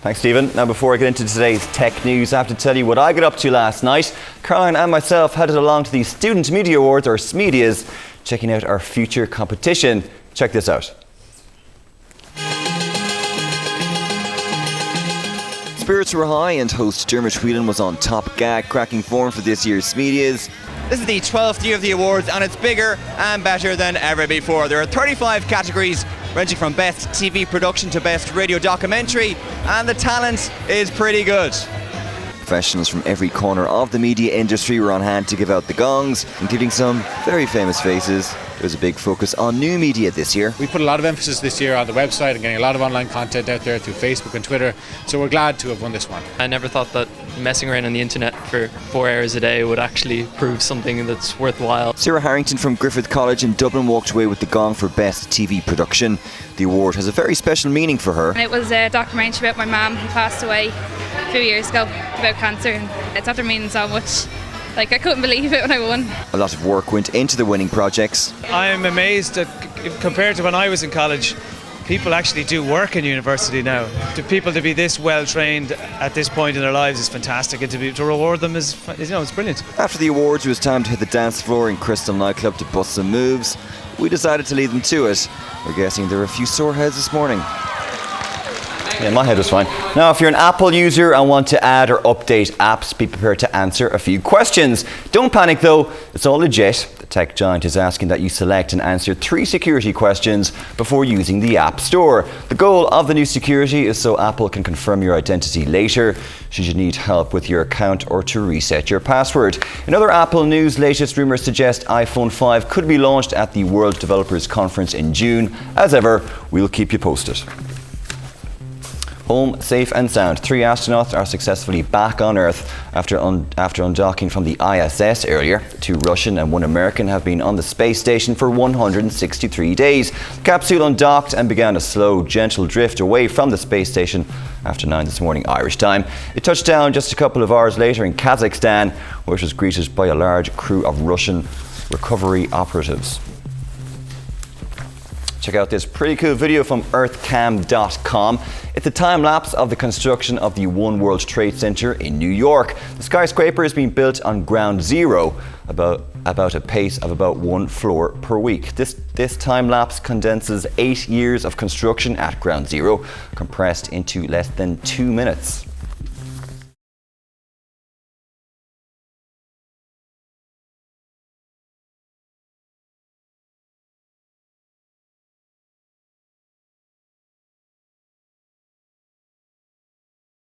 Thanks, Stephen. Now, before I get into today's tech news, I have to tell you what I got up to last night. Caroline and myself headed along to the Student Media Awards, or SMedias, checking out our future competition. Check this out. Spirits were high and host Dermot Whelan was on top gag, cracking form for this year's SMedias. This is the 12th year of the awards and it's bigger and better than ever before. There are 35 categories ranging from best TV production to best radio documentary, and the talent is pretty good. Professionals from every corner of the media industry were on hand to give out the gongs, including some very famous faces. There was a big focus on new media this year. We put a lot of emphasis this year on the website and getting a lot of online content out there through Facebook and Twitter, so we're glad to have won this one. I never thought that messing around on the internet for 4 hours a day would actually prove something that's worthwhile. Sarah Harrington from Griffith College in Dublin walked away with the gong for Best TV Production. The award has a very special meaning for her. It was a documentary about my mum who passed away a few years ago about cancer, and it's after meaning so much. I couldn't believe it when I won. A lot of work went into the winning projects. I'm amazed that compared to when I was in college, people actually do work in university now. To people to be this well trained at this point in their lives is fantastic, and to reward them is, it's brilliant. After the awards, it was time to hit the dance floor in Crystal nightclub to bust some moves. We decided to lead them to it. We're guessing there were a few sore heads this morning. Yeah, my head was fine. Now, if you're an Apple user and want to add or update apps, be prepared to answer a few questions. Don't panic though, it's all legit. The tech giant is asking that you select and answer 3 security questions before using the App Store. The goal of the new security is so Apple can confirm your identity later, should you need help with your account or to reset your password. In other Apple news, latest rumours suggest iPhone 5 could be launched at the World Developers Conference in June. As ever, we'll keep you posted. Home safe and sound. 3 astronauts are successfully back on Earth after undocking from the ISS earlier. 2 Russian and 1 American have been on the space station for 163 days. The capsule undocked and began a slow, gentle drift away from the space station after 9 this morning Irish time. It touched down just a couple of hours later in Kazakhstan, where it was greeted by a large crew of Russian recovery operatives. Check out this pretty cool video from earthcam.com. It's a time-lapse of the construction of the One World Trade Center in New York. The skyscraper is being built on ground zero, about a pace of about 1 floor per week. This time-lapse condenses 8 years of construction at ground zero, compressed into less than 2 minutes.